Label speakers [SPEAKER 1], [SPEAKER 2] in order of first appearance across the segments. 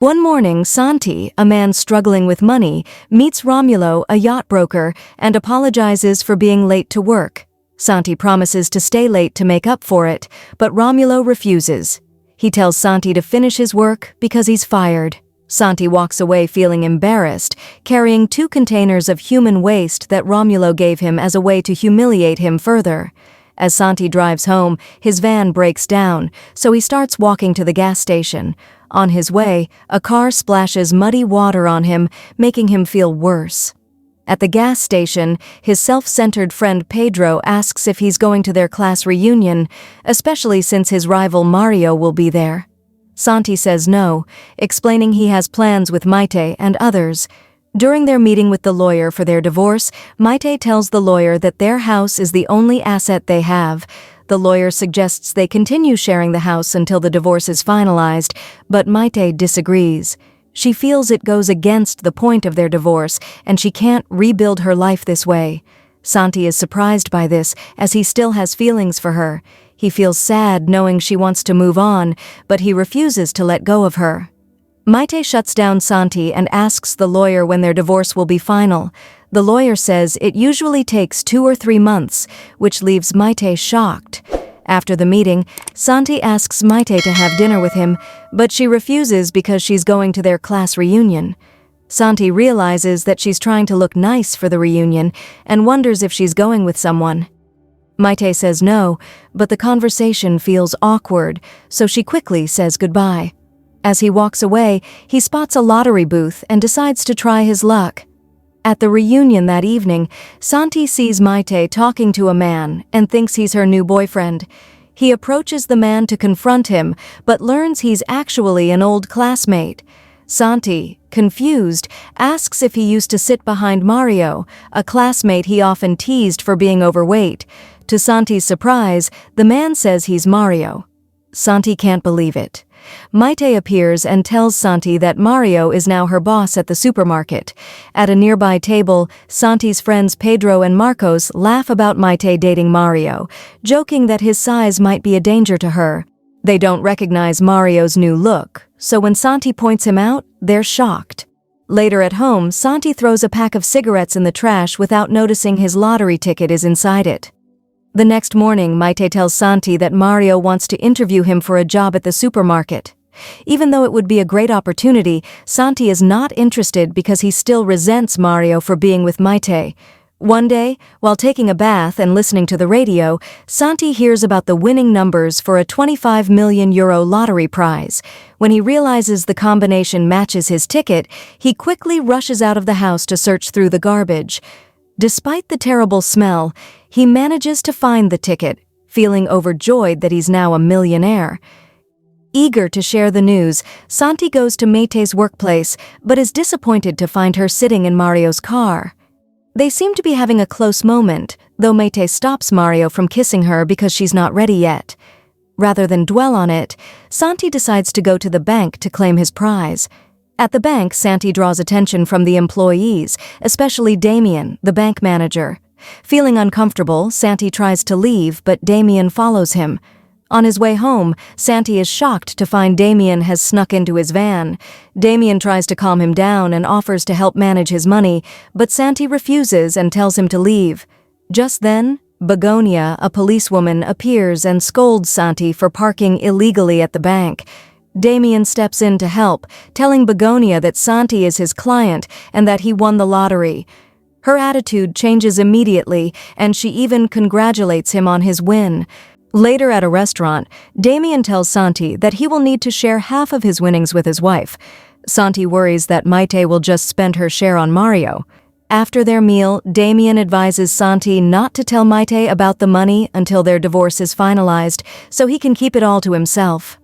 [SPEAKER 1] One morning, Santi, a man struggling with money, meets Romulo, a yacht broker, and apologizes for being late to work. Santi promises to stay late to make up for it, but Romulo refuses. He tells Santi to finish his work because he's fired. Santi walks away feeling embarrassed, carrying 2 containers of human waste that Romulo gave him as a way to humiliate him further. As Santi drives home, his van breaks down, so he starts walking to the gas station. On his way, a car splashes muddy water on him, making him feel worse. At the gas station, his self-centered friend Pedro asks if he's going to their class reunion, especially since his rival Mario will be there. Santi says no, explaining he has plans with Maite and others. During their meeting with the lawyer for their divorce, Maite tells the lawyer that their house is the only asset they have. The lawyer suggests they continue sharing the house until the divorce is finalized, but Maite disagrees. She feels it goes against the point of their divorce, and she can't rebuild her life this way. Santi is surprised by this, as he still has feelings for her. He feels sad knowing she wants to move on, but he refuses to let go of her. Maite shuts down Santi and asks the lawyer when their divorce will be final. The lawyer says it usually takes 2 or 3 months, which leaves Maite shocked. After the meeting, Santi asks Maite to have dinner with him, but she refuses because she's going to their class reunion. Santi realizes that she's trying to look nice for the reunion and wonders if she's going with someone. Maite says no, but the conversation feels awkward, so she quickly says goodbye. As he walks away, he spots a lottery booth and decides to try his luck. At the reunion that evening, Santi sees Maite talking to a man and thinks he's her new boyfriend. He approaches the man to confront him, but learns he's actually an old classmate. Santi, confused, asks if he used to sit behind Mario, a classmate he often teased for being overweight. To Santi's surprise, the man says he's Mario. Santi can't believe it. Maite appears and tells Santi that Mario is now her boss at the supermarket. At a nearby table, Santi's friends Pedro and Marcos laugh about Maite dating Mario, joking that his size might be a danger to her. They don't recognize Mario's new look, so when Santi points him out, they're shocked. Later at home, Santi throws a pack of cigarettes in the trash without noticing his lottery ticket is inside it. The next morning, Maite tells Santi that Mario wants to interview him for a job at the supermarket. Even though it would be a great opportunity, Santi is not interested because he still resents Mario for being with Maite. One day, while taking a bath and listening to the radio, Santi hears about the winning numbers for a €25 million lottery prize. When he realizes the combination matches his ticket, he quickly rushes out of the house to search through the garbage. Despite the terrible smell, he manages to find the ticket, feeling overjoyed that he's now a millionaire. Eager to share the news, Santi goes to Maite's workplace, but is disappointed to find her sitting in Mario's car. They seem to be having a close moment, though Maite stops Mario from kissing her because she's not ready yet. Rather than dwell on it, Santi decides to go to the bank to claim his prize. At the bank, Santi draws attention from the employees, especially Damien, the bank manager. Feeling uncomfortable, Santi tries to leave, but Damien follows him. On his way home, Santi is shocked to find Damien has snuck into his van. Damien tries to calm him down and offers to help manage his money, but Santi refuses and tells him to leave. Just then, Begonia, a policewoman, appears and scolds Santi for parking illegally at the bank. Damien steps in to help, telling Begonia that Santi is his client and that he won the lottery. Her attitude changes immediately, and she even congratulates him on his win. Later at a restaurant, Damien tells Santi that he will need to share half of his winnings with his wife. Santi worries that Maite will just spend her share on Mario. After their meal, Damien advises Santi not to tell Maite about the money until their divorce is finalized, so he can keep it all to himself.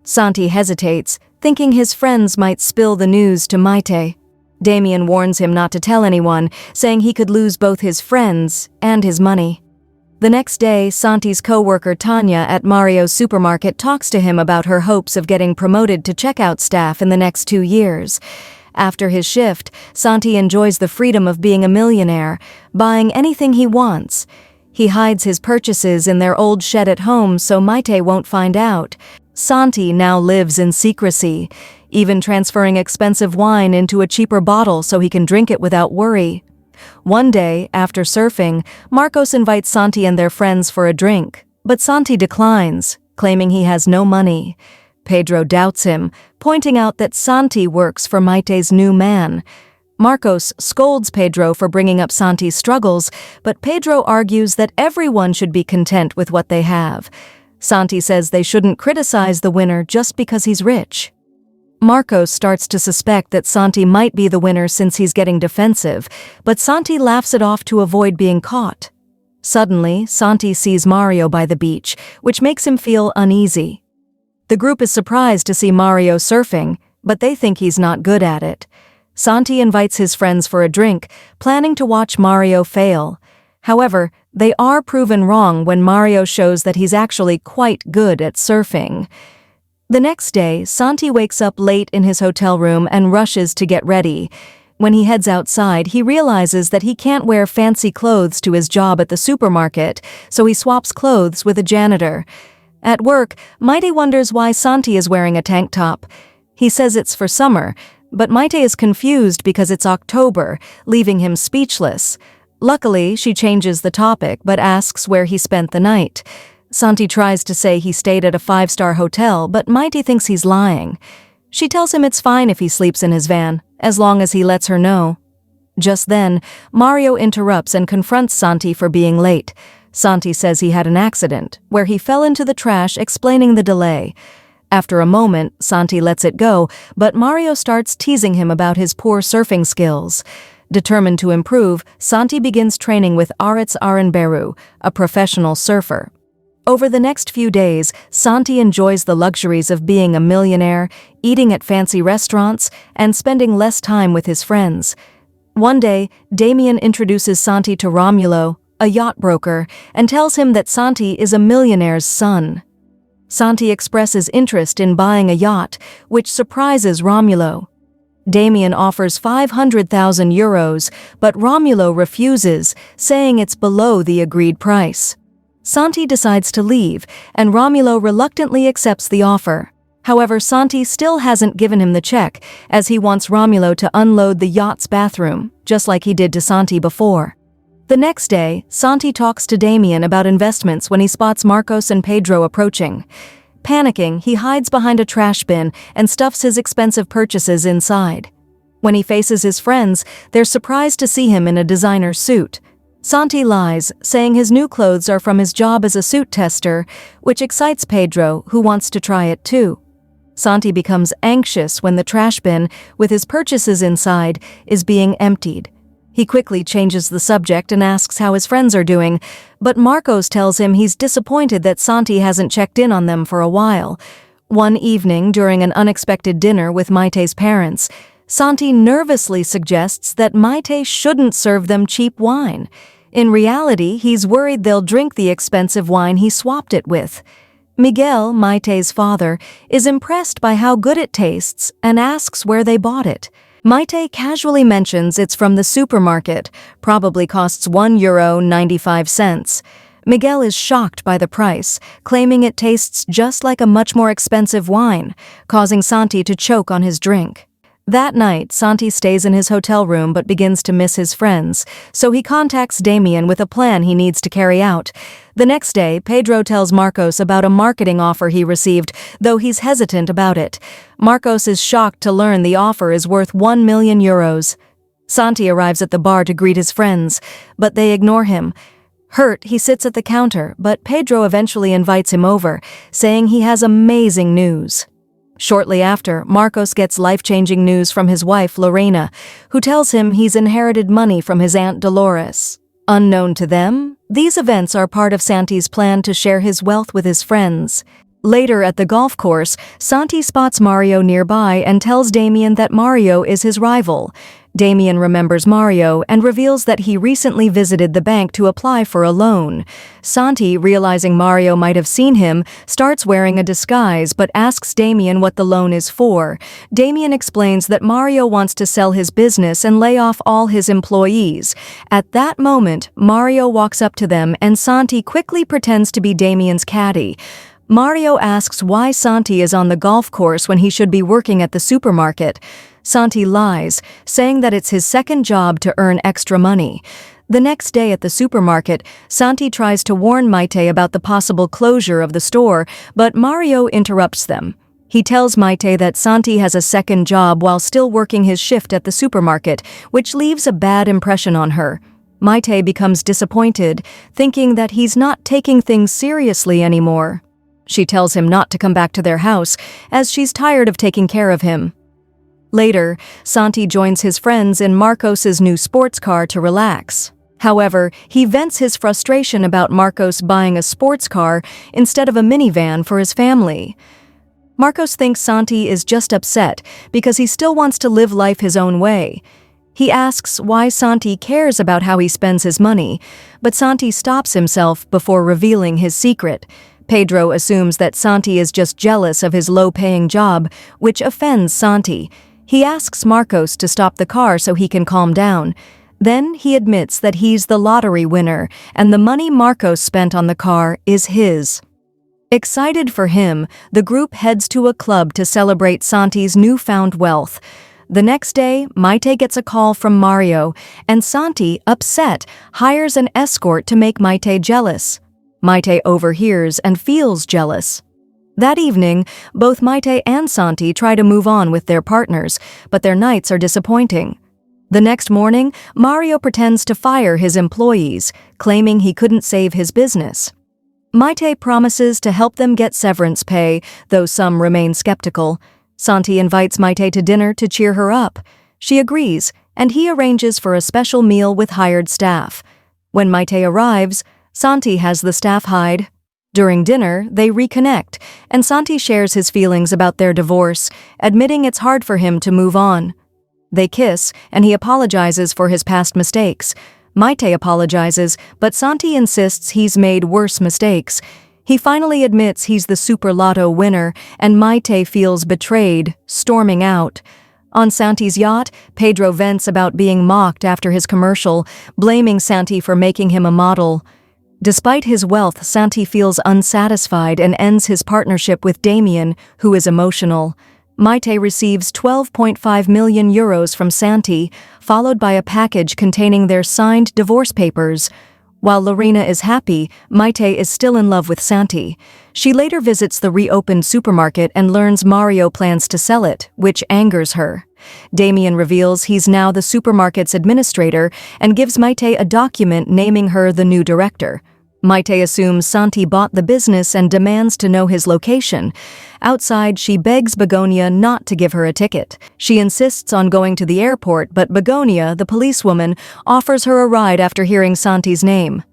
[SPEAKER 1] Santi hesitates, thinking his friends might spill the news to Maite. Damien warns him not to tell anyone, saying he could lose both his friends and his money. The next day, Santi's co-worker Tanya at Mario's supermarket talks to him about her hopes of getting promoted to checkout staff in the next 2 years. After his shift, Santi enjoys the freedom of being a millionaire, buying anything he wants. He hides his purchases in their old shed at home so Maite won't find out. Santi now lives in secrecy. even transferring expensive wine into a cheaper bottle so he can drink it without worry. One day, after surfing, Marcos invites Santi and their friends for a drink, but Santi declines, claiming he has no money. Pedro doubts him, pointing out that Santi works for Maite's new man. Marcos scolds Pedro for bringing up Santi's struggles, but Pedro argues that everyone should be content with what they have. Santi says they shouldn't criticize the winner just because he's rich. Marcos starts to suspect that Santi might be the winner since he's getting defensive, but Santi laughs it off to avoid being caught. Suddenly, Santi sees Mario by the beach, which makes him feel uneasy. The group is surprised to see Mario surfing, but they think he's not good at it. Santi invites his friends for a drink, planning to watch Mario fail. However, they are proven wrong when Mario shows that he's actually quite good at surfing. The next day, Santi wakes up late in his hotel room and rushes to get ready. When he heads outside, he realizes that he can't wear fancy clothes to his job at the supermarket, so he swaps clothes with a janitor. At work, Maite wonders why Santi is wearing a tank top. He says it's for summer, but Maite is confused because it's October, leaving him speechless. Luckily, she changes the topic but asks where he spent the night. Santi tries to say he stayed at a 5-star hotel, but Maite thinks he's lying. She tells him it's fine if he sleeps in his van, as long as he lets her know. Just then, Mario interrupts and confronts Santi for being late. Santi says he had an accident, where he fell into the trash, explaining the delay. After a moment, Santi lets it go, but Mario starts teasing him about his poor surfing skills. Determined to improve, Santi begins training with Aritz Aranberu, a professional surfer. Over the next few days, Santi enjoys the luxuries of being a millionaire, eating at fancy restaurants, and spending less time with his friends. One day, Damien introduces Santi to Romulo, a yacht broker, and tells him that Santi is a millionaire's son. Santi expresses interest in buying a yacht, which surprises Romulo. Damien offers 500,000 euros, but Romulo refuses, saying it's below the agreed price. Santi decides to leave, and Romulo reluctantly accepts the offer. However, Santi still hasn't given him the check, as he wants Romulo to unload the yacht's bathroom, just like he did to Santi before. The next day, Santi talks to Damien about investments when he spots Marcos and Pedro approaching. Panicking, he hides behind a trash bin and stuffs his expensive purchases inside. When he faces his friends, they're surprised to see him in a designer suit. Santi lies, saying his new clothes are from his job as a suit tester, which excites Pedro, who wants to try it too. Santi becomes anxious when the trash bin, with his purchases inside, is being emptied. He quickly changes the subject and asks how his friends are doing, but Marcos tells him he's disappointed that Santi hasn't checked in on them for a while. One evening, during an unexpected dinner with Maite's parents, Santi nervously suggests that Maite shouldn't serve them cheap wine. In reality, he's worried they'll drink the expensive wine he swapped it with. Miguel, Maite's father, is impressed by how good it tastes and asks where they bought it. Maite casually mentions it's from the supermarket, probably costs €1.95. Miguel is shocked by the price, claiming it tastes just like a much more expensive wine, causing Santi to choke on his drink. That night, Santi stays in his hotel room but begins to miss his friends, so he contacts Damien with a plan he needs to carry out. The next day, Pedro tells Marcos about a marketing offer he received, though he's hesitant about it. Marcos is shocked to learn the offer is worth €1 million. Santi arrives at the bar to greet his friends, but they ignore him. Hurt, he sits at the counter, but Pedro eventually invites him over, saying he has amazing news. Shortly after, Marcos gets life-changing news from his wife, Lorena, who tells him he's inherited money from his Aunt Dolores. Unknown to them, these events are part of Santi's plan to share his wealth with his friends. Later at the golf course, Santi spots Mario nearby and tells Damien that Mario is his rival. Damien remembers Mario and reveals that he recently visited the bank to apply for a loan. Santi, realizing Mario might have seen him, starts wearing a disguise but asks Damien what the loan is for. Damien explains that Mario wants to sell his business and lay off all his employees. At that moment, Mario walks up to them and Santi quickly pretends to be Damien's caddy. Mario asks why Santi is on the golf course when he should be working at the supermarket. Santi lies, saying that it's his second job to earn extra money. The next day at the supermarket, Santi tries to warn Maite about the possible closure of the store, but Mario interrupts them. He tells Maite that Santi has a second job while still working his shift at the supermarket, which leaves a bad impression on her. Maite becomes disappointed, thinking that he's not taking things seriously anymore. She tells him not to come back to their house, as she's tired of taking care of him. Later, Santi joins his friends in Marcos's new sports car to relax. However, he vents his frustration about Marcos buying a sports car instead of a minivan for his family. Marcos thinks Santi is just upset because he still wants to live life his own way. He asks why Santi cares about how he spends his money, but Santi stops himself before revealing his secret. Pedro assumes that Santi is just jealous of his low-paying job, which offends Santi. He asks Marcos to stop the car so he can calm down. Then he admits that he's the lottery winner, and the money Marcos spent on the car is his. Excited for him, the group heads to a club to celebrate Santi's newfound wealth. The next day, Maite gets a call from Mario, and Santi, upset, hires an escort to make Maite jealous. Maite overhears and feels jealous. That evening, both Maite and Santi try to move on with their partners, but their nights are disappointing. The next morning, Mario pretends to fire his employees, claiming he couldn't save his business. Maite promises to help them get severance pay, though some remain skeptical. Santi invites Maite to dinner to cheer her up. She agrees, and he arranges for a special meal with hired staff. When Maite arrives, Santi has the staff hide. During dinner, they reconnect, and Santi shares his feelings about their divorce, admitting it's hard for him to move on. They kiss, and he apologizes for his past mistakes. Maite apologizes, but Santi insists he's made worse mistakes. He finally admits he's the Super Lotto winner, and Maite feels betrayed, storming out. On Santi's yacht, Pedro vents about being mocked after his commercial, blaming Santi for making him a model. Despite his wealth, Santi feels unsatisfied and ends his partnership with Damien, who is emotional. Maite receives 12.5 million euros from Santi, followed by a package containing their signed divorce papers. While Lorena is happy, Maite is still in love with Santi. She later visits the reopened supermarket and learns Mario plans to sell it, which angers her. Damien reveals he's now the supermarket's administrator and gives Maite a document naming her the new director. Maite assumes Santi bought the business and demands to know his location. Outside, she begs Begonia not to give her a ticket. She insists on going to the airport, but Begonia, the policewoman, offers her a ride after hearing Santi's name.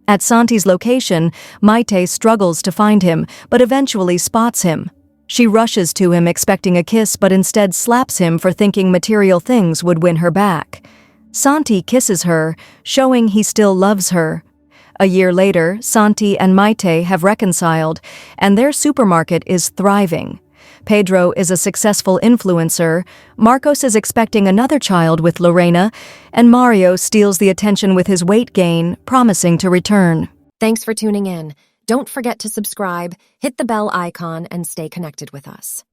[SPEAKER 1] At Santi's location, Maite struggles to find him, but eventually spots him. She rushes to him expecting a kiss, but instead slaps him for thinking material things would win her back. Santi kisses her, showing he still loves her. A year later, Santi and Maite have reconciled, and their supermarket is thriving. Pedro is a successful influencer, Marcos is expecting another child with Lorena, and Mario steals the attention with his weight gain, promising to return.
[SPEAKER 2] Thanks for tuning in. Don't forget to subscribe, hit the bell icon, and stay connected with us.